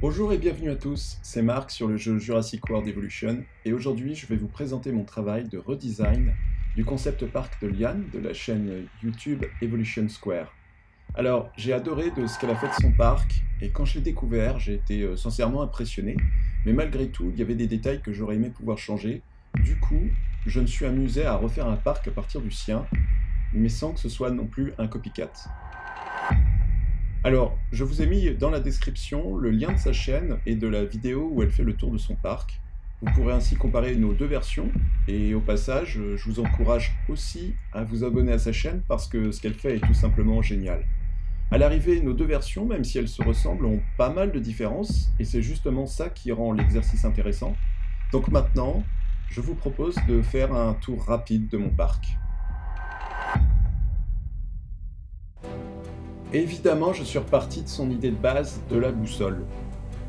Bonjour et bienvenue à tous, c'est Marc sur le jeu Jurassic World Evolution et aujourd'hui je vais vous présenter mon travail de redesign du concept park de Liane de la chaîne YouTube Evolution Square. Alors j'ai adoré de ce qu'elle a fait de son parc et quand je l'ai découvert j'ai été sincèrement impressionné, mais malgré tout il y avait des détails que j'aurais aimé pouvoir changer. Du coup je me suis amusé à refaire un parc à partir du sien, mais sans que ce soit non plus un copycat. Alors, je vous ai mis dans la description le lien de sa chaîne et de la vidéo où elle fait le tour de son parc. Vous pourrez ainsi comparer nos deux versions et au passage, je vous encourage aussi à vous abonner à sa chaîne parce que ce qu'elle fait est tout simplement génial. À l'arrivée, nos deux versions, même si elles se ressemblent, ont pas mal de différences et c'est justement ça qui rend l'exercice intéressant. Donc maintenant, je vous propose de faire un tour rapide de mon parc. Évidemment, je suis reparti de son idée de base de la boussole.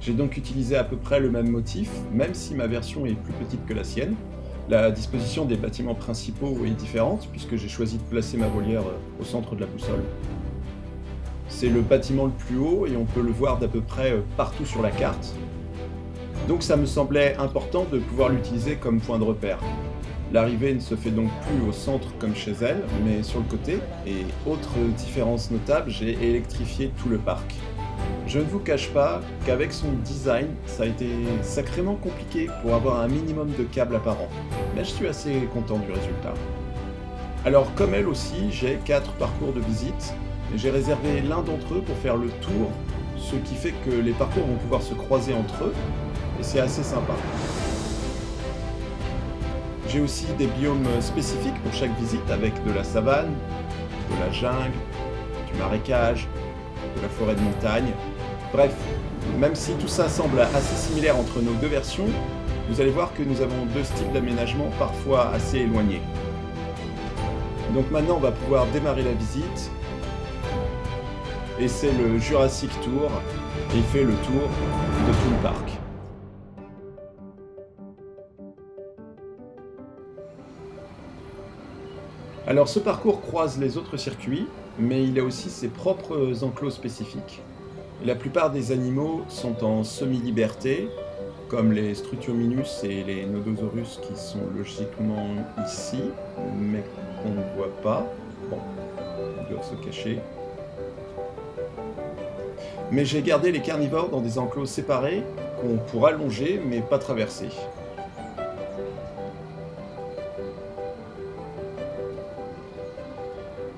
J'ai donc utilisé à peu près le même motif, même si ma version est plus petite que la sienne. La disposition des bâtiments principaux est différente, puisque j'ai choisi de placer ma volière au centre de la boussole. C'est le bâtiment le plus haut et on peut le voir d'à peu près partout sur la carte. Donc ça me semblait important de pouvoir l'utiliser comme point de repère. L'arrivée ne se fait donc plus au centre comme chez elle, mais sur le côté, et autre différence notable, j'ai électrifié tout le parc. Je ne vous cache pas qu'avec son design, ça a été sacrément compliqué pour avoir un minimum de câbles apparents, mais je suis assez content du résultat. Alors comme elle aussi, j'ai 4 parcours de visite, et j'ai réservé l'un d'entre eux pour faire le tour, ce qui fait que les parcours vont pouvoir se croiser entre eux, et c'est assez sympa. J'ai aussi des biomes spécifiques pour chaque visite avec de la savane, de la jungle, du marécage, de la forêt de montagne. Bref, même si tout ça semble assez similaire entre nos deux versions, vous allez voir que nous avons deux styles d'aménagement parfois assez éloignés. Donc maintenant on va pouvoir démarrer la visite. Et c'est le Jurassic Tour, et il fait le tour de tout le parc. Alors ce parcours croise les autres circuits, mais il a aussi ses propres enclos spécifiques. La plupart des animaux sont en semi-liberté, comme les Strutiominus et les Nodosaurus qui sont logiquement ici, mais qu'on ne voit pas. Bon, ils doivent se cacher. Mais j'ai gardé les carnivores dans des enclos séparés qu'on pourra longer mais pas traverser.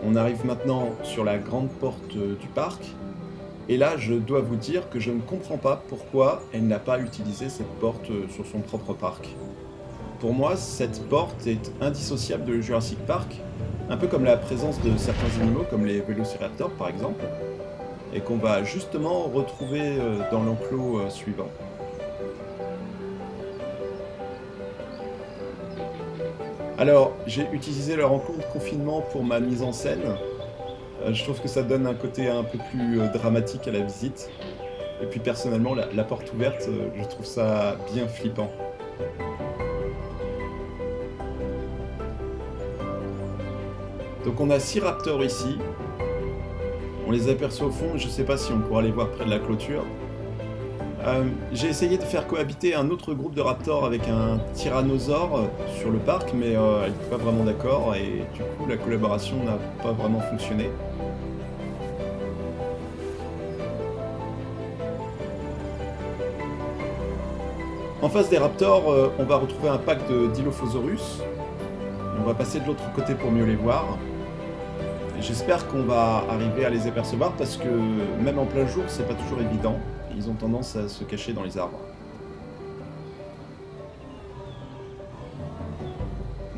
On arrive maintenant sur la grande porte du parc, et là je dois vous dire que je ne comprends pas pourquoi elle n'a pas utilisé cette porte sur son propre parc. Pour moi, cette porte est indissociable de Jurassic Park, un peu comme la présence de certains animaux comme les Vélociraptors par exemple, et qu'on va justement retrouver dans l'enclos suivant. Alors, j'ai utilisé leur enclos de confinement pour ma mise en scène. Je trouve que ça donne un côté un peu plus dramatique à la visite. Et puis personnellement, la porte ouverte, je trouve ça bien flippant. Donc on a 6 raptors ici. On les aperçoit au fond, je ne sais pas si on pourra les voir près de la clôture. J'ai essayé de faire cohabiter un autre groupe de raptors avec un tyrannosaure sur le parc, mais elle n'était pas vraiment d'accord et du coup la collaboration n'a pas vraiment fonctionné. En face des raptors, on va retrouver un pack de Dilophosaurus. On va passer de l'autre côté pour mieux les voir. J'espère qu'on va arriver à les apercevoir parce que même en plein jour, c'est pas toujours évident. Ils ont tendance à se cacher dans les arbres.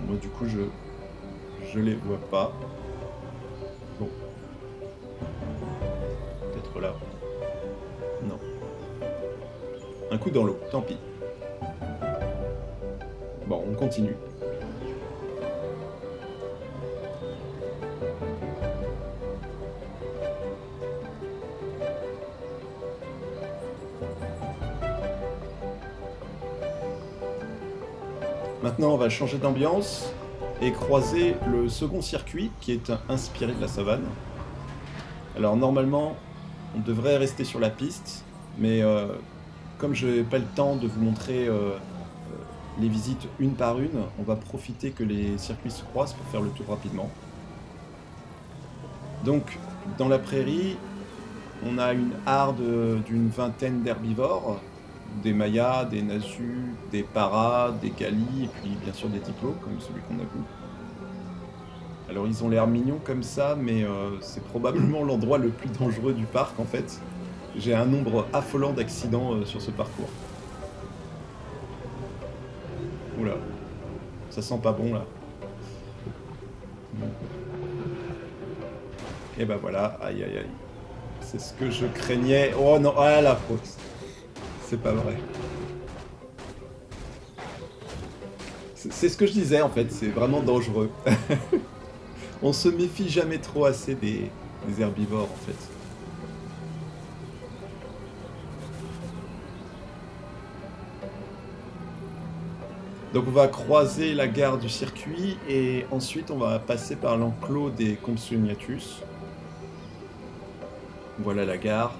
Moi, du coup, je les vois pas. Bon. Peut-être là. Non. Un coup dans l'eau, tant pis. Bon, on continue. Maintenant, on va changer d'ambiance et croiser le second circuit qui est inspiré de la savane. Alors normalement, on devrait rester sur la piste, mais comme je n'ai pas le temps de vous montrer les visites une par une, on va profiter que les circuits se croisent pour faire le tour rapidement. Donc, dans la prairie, on a une harde d'une vingtaine d'herbivores, des mayas, des nasus, des paras, des galis, et puis bien sûr des diplos, comme celui qu'on a vu. Alors ils ont l'air mignons comme ça, mais c'est probablement l'endroit le plus dangereux du parc en fait. J'ai un nombre affolant d'accidents sur ce parcours. Oula, ça sent pas bon là. Et bah voilà, aïe aïe aïe. C'est ce que je craignais. Oh non, ah la faute. C'est pas vrai. C'est ce que je disais en fait, c'est vraiment dangereux. On se méfie jamais trop assez des herbivores en fait. Donc on va croiser la gare du circuit et ensuite on va passer par l'enclos des Compsognathus. Voilà la gare.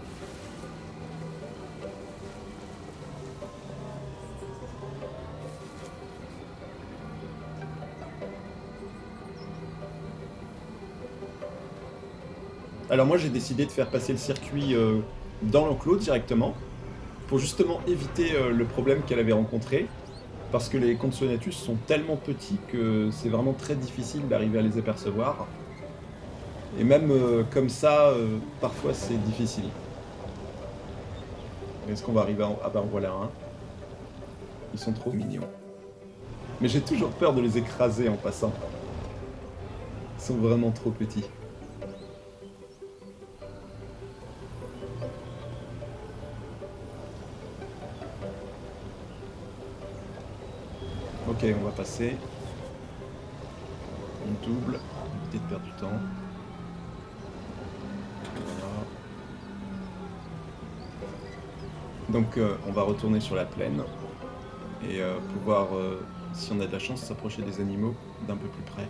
Alors moi j'ai décidé de faire passer le circuit dans l'enclos directement pour justement éviter le problème qu'elle avait rencontré. Parce que les Compsognathus sont tellement petits que c'est vraiment très difficile d'arriver à les apercevoir. Et même comme ça, parfois c'est difficile. Est-ce qu'on va arriver à... Ah ben voilà un. Ils sont trop mignons. Mais j'ai toujours peur de les écraser en passant. Ils sont vraiment trop petits. Ok, on va passer. On double, éviter de perdre du temps. Voilà. Donc on va retourner sur la plaine et pouvoir, si on a de la chance, s'approcher des animaux d'un peu plus près.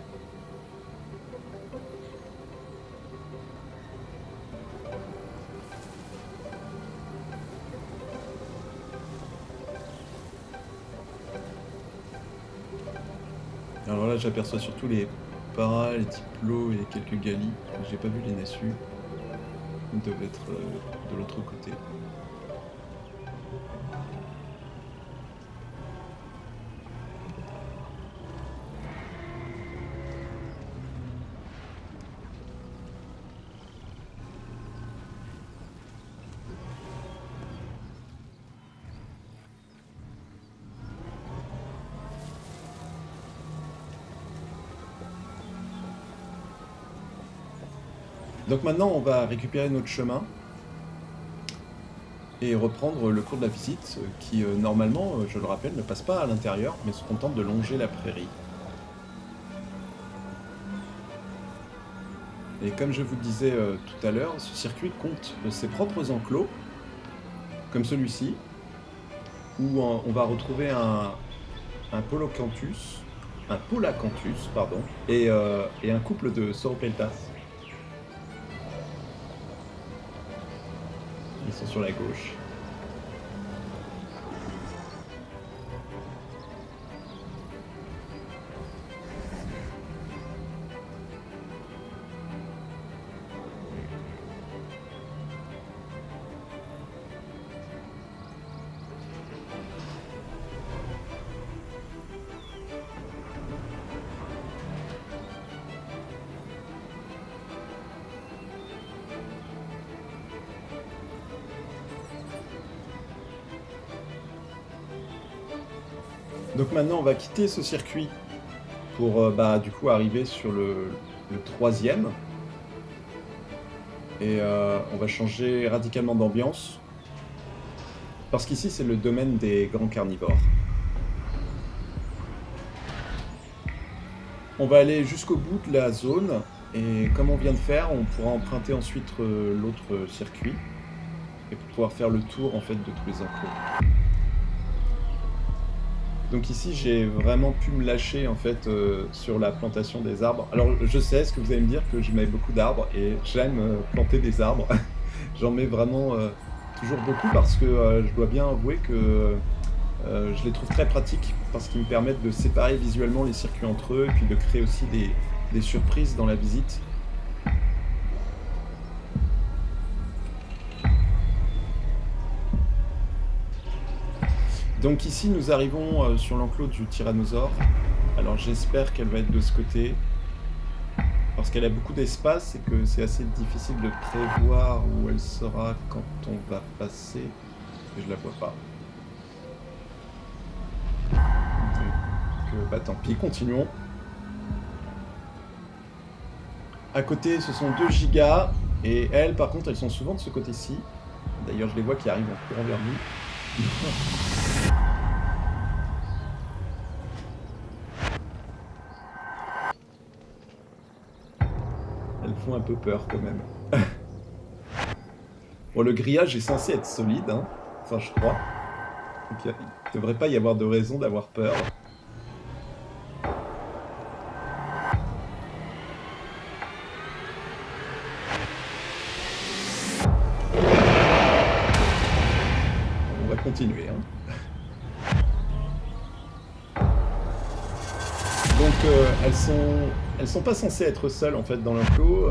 Alors là, j'aperçois surtout les paras, les diplos et quelques galis. J'ai pas vu les nasus. Ils doivent être de l'autre côté. Donc maintenant, on va récupérer notre chemin et reprendre le cours de la visite qui, normalement, je le rappelle, ne passe pas à l'intérieur, mais se contente de longer la prairie. Et comme je vous le disais tout à l'heure, ce circuit compte ses propres enclos, comme celui-ci, où on va retrouver un Polacanthus, pardon, et un couple de Sauropeltas. Ils sont sur la gauche. Donc maintenant, on va quitter ce circuit pour du coup arriver sur le troisième. Et on va changer radicalement d'ambiance. Parce qu'ici, c'est le domaine des grands carnivores. On va aller jusqu'au bout de la zone. Et comme on vient de faire, on pourra emprunter ensuite l'autre circuit. Et pour pouvoir faire le tour en fait de tous les enclos. Donc ici, j'ai vraiment pu me lâcher en fait sur la plantation des arbres. Alors je sais ce que vous allez me dire, que je mets beaucoup d'arbres et j'aime planter des arbres. J'en mets vraiment toujours beaucoup parce que je dois bien avouer que je les trouve très pratiques parce qu'ils me permettent de séparer visuellement les circuits entre eux et puis de créer aussi des surprises dans la visite. Donc ici nous arrivons sur l'enclos du tyrannosaure. Alors j'espère qu'elle va être de ce côté parce qu'elle a beaucoup d'espace et que c'est assez difficile de prévoir où elle sera quand on va passer. Et je la vois pas. Donc bah tant pis, continuons. À côté ce sont 2 gigas et elles par contre elles sont souvent de ce côté-ci. D'ailleurs je les vois qui arrivent en courant vers nous. Elles font un peu peur quand même. Bon, le grillage est censé être solide, hein. Enfin je crois. Donc il ne devrait pas y avoir de raison d'avoir peur. On va continuer, hein. Donc elles sont pas censées être seules en fait dans l'enclos.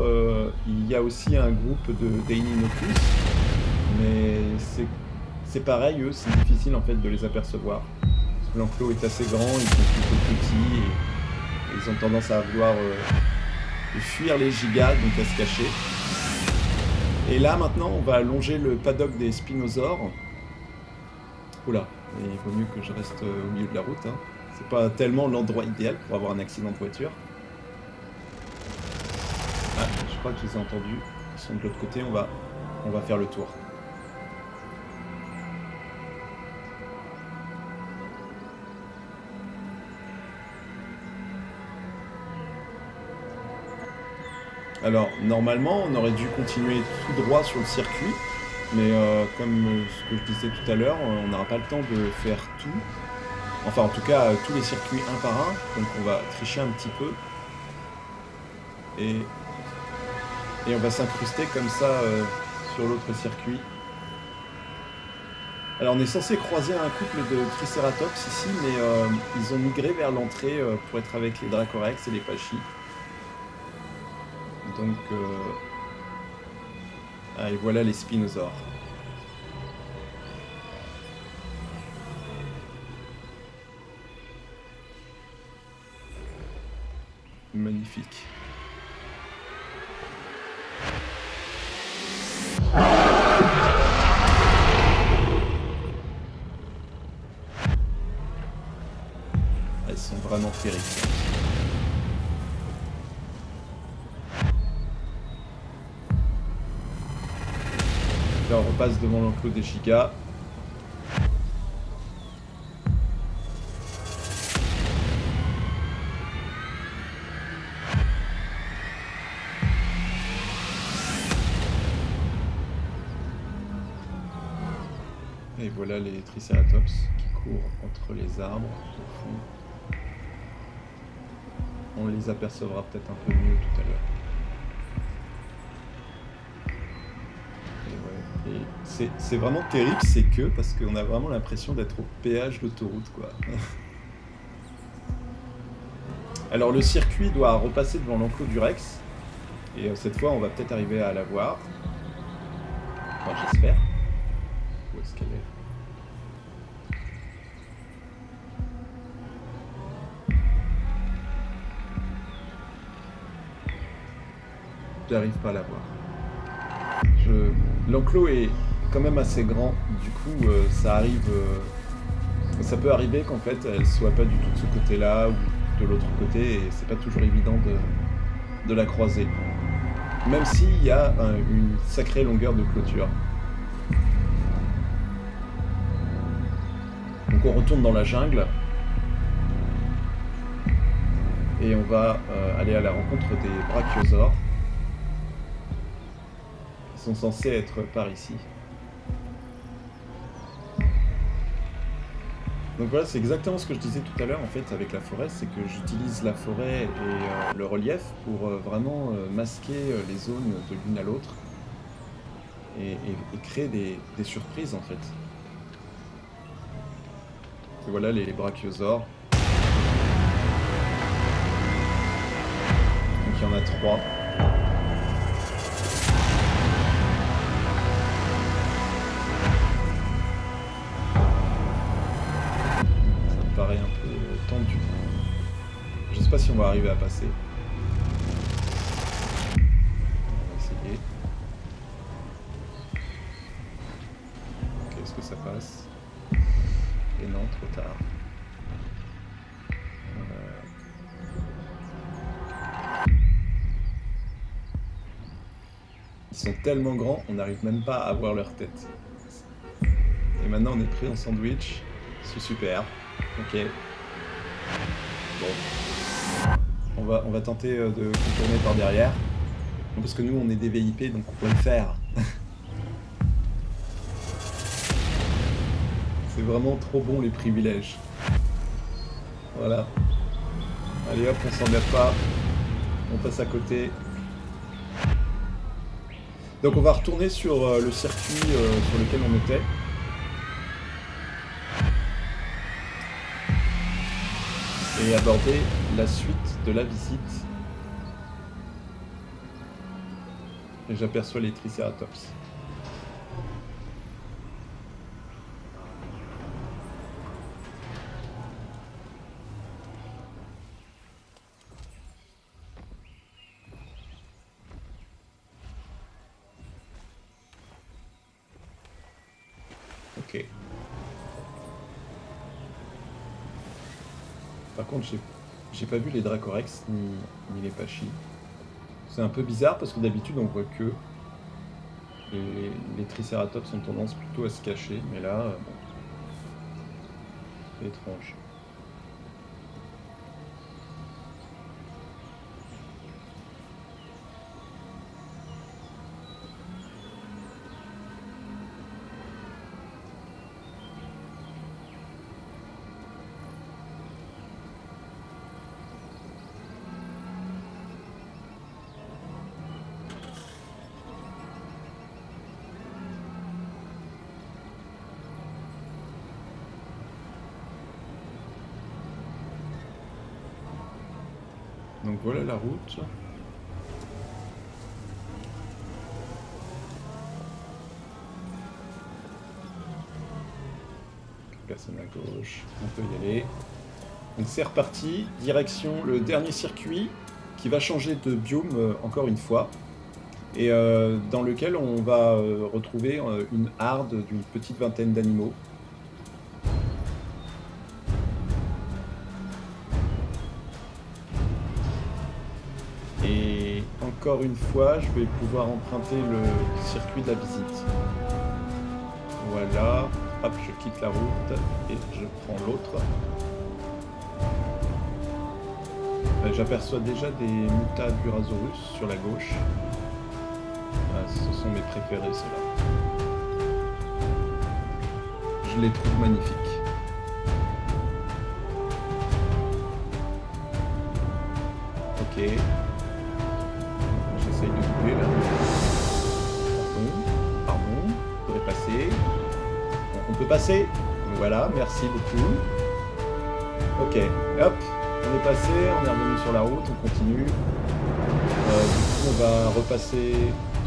Il y a aussi un groupe de Deinonychus, mais c'est pareil, eux c'est difficile en fait de les apercevoir. L'enclos est assez grand, ils sont plutôt petits et ils ont tendance à vouloir fuir les gigas, donc à se cacher. Et là maintenant on va longer le paddock des spinosaures. Oula, il vaut mieux que je reste au milieu de la route, hein. C'est pas tellement l'endroit idéal pour avoir un accident de voiture. Ah, je crois que je les ai entendus. Ils sont de l'autre côté, on va faire le tour. Alors, normalement, on aurait dû continuer tout droit sur le circuit, mais comme ce que je disais tout à l'heure, on n'aura pas le temps de faire tout. Enfin, en tout cas, tous les circuits un par un, donc on va tricher un petit peu. Et on va s'incruster comme ça sur l'autre circuit. Alors, on est censé croiser un couple de Triceratops ici, mais ils ont migré vers l'entrée pour être avec les Dracorex et les Pachy. Donc, et voilà les spinosaures. Magnifique. Elles sont vraiment terrifiantes. Là, on repasse devant l'enclos des gigas. Et voilà les Triceratops qui courent entre les arbres au fond. On les apercevra peut-être un peu mieux tout à l'heure. Et c'est vraiment terrible, c'est que parce qu'on a vraiment l'impression d'être au péage d'autoroute, quoi. Alors le circuit doit repasser devant l'enclos du Rex, et cette fois on va peut-être arriver à la voir. Enfin j'espère. Où est-ce qu'elle est ? J'arrive pas à la voir. L'enclos est quand même assez grand, du coup ça peut arriver qu'en fait elle soit pas du tout de ce côté-là ou de l'autre côté, et c'est pas toujours évident de la croiser. Même s'il y a une sacrée longueur de clôture. Donc on retourne dans la jungle et on va aller à la rencontre des brachiosaures. Sont censés être par ici. Donc voilà, c'est exactement ce que je disais tout à l'heure en fait avec la forêt, c'est que j'utilise la forêt et le relief pour vraiment masquer les zones de l'une à l'autre. et créer des surprises en fait. Et voilà les brachiosaures. Donc il y en a 3. Ça me paraît un peu tendu. Je sais pas si on va arriver à passer. On va essayer. Ok, est-ce que ça passe? Et non, trop tard. Ils sont tellement grands, on n'arrive même pas à voir leur tête. Et maintenant, on est pris en sandwich. C'est super. Ok. Bon. On va tenter de contourner par derrière. Parce que nous, on est des VIP, donc on peut le faire. C'est vraiment trop bon, les privilèges. Voilà. Allez hop, on s'emmerde pas. On passe à côté. Donc on va retourner sur le circuit sur lequel on était. Et aborder la suite de la visite. Et j'aperçois les Triceratops. Ok. Par contre, j'ai pas vu les Dracorex ni les Pachy. C'est un peu bizarre parce que d'habitude on voit que les Triceratops ont tendance plutôt à se cacher, mais là, bon, c'est étrange. Donc voilà la route. Personne à gauche, on peut y aller. Donc c'est reparti, direction le dernier circuit qui va changer de biome encore une fois. Et dans lequel on va retrouver une harde d'une petite vingtaine d'animaux. Et encore une fois, je vais pouvoir emprunter le circuit de la visite. Voilà, hop, je quitte la route et je prends l'autre. J'aperçois déjà des Muta Burasaurus sur la gauche. Ce sont mes préférés, ceux-là. Je les trouve magnifiques. Ok. J'essaye de doubler là. Pardon, on devrait passer. On peut passer. Voilà, merci beaucoup. Ok, hop, on est passé, on est revenu sur la route, on continue. Du coup, on va repasser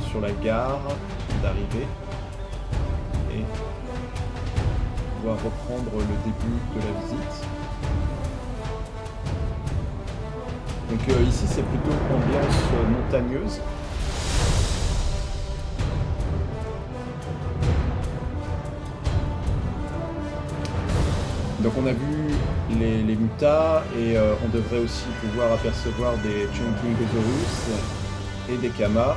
sur la gare d'arrivée et on va reprendre le début de la visite. Donc ici c'est plutôt ambiance montagneuse. Donc on a vu les mutas et on devrait aussi pouvoir apercevoir des Chunkingosaurus et des Kamas.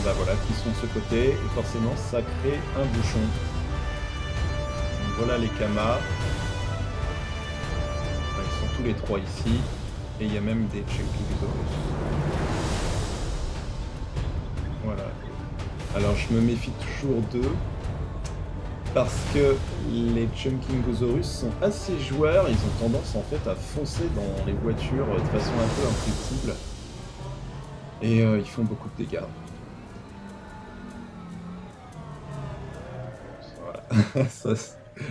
Bah voilà, qui sont de ce côté, et forcément ça crée un bouchon. Donc voilà les Kamas. Ils sont tous les trois ici, et il y a même des Chunkingosaurus. Voilà. Alors je me méfie toujours d'eux. parce que les Chunkingosaurus sont assez joueurs, ils ont tendance en fait à foncer dans les voitures de façon un peu imprévisible. Et ils font beaucoup de dégâts. Voilà.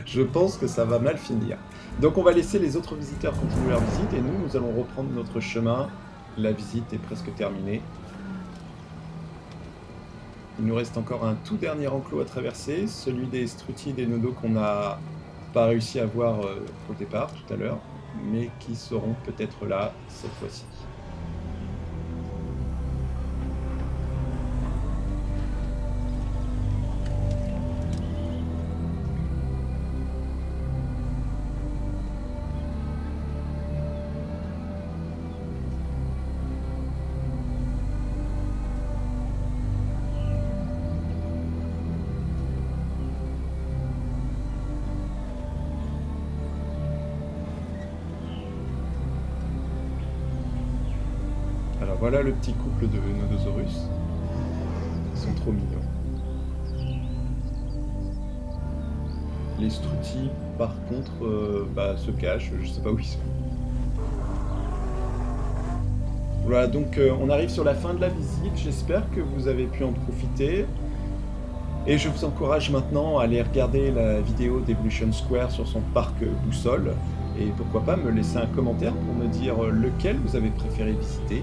Je pense que ça va mal finir. Donc on va laisser les autres visiteurs continuer leur visite et nous allons reprendre notre chemin. La visite est presque terminée. Il nous reste encore un tout dernier enclos à traverser, celui des Struti et des Nodo qu'on n'a pas réussi à voir au départ tout à l'heure, mais qui seront peut-être là cette fois-ci. Alors voilà le petit couple de Nodosaurus. Ils sont trop mignons. Les Struti, par contre, se cachent, je sais pas où ils sont. Voilà, donc on arrive sur la fin de la visite. J'espère que vous avez pu en profiter. Et je vous encourage maintenant à aller regarder la vidéo d'Evolution Square sur son parc boussole. Et pourquoi pas me laisser un commentaire pour me dire lequel vous avez préféré visiter.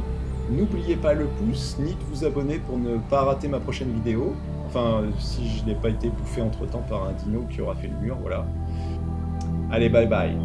N'oubliez pas le pouce, ni de vous abonner pour ne pas rater ma prochaine vidéo. Enfin, si je n'ai pas été bouffé entre-temps par un dino qui aura fait le mur, voilà. Allez, bye bye.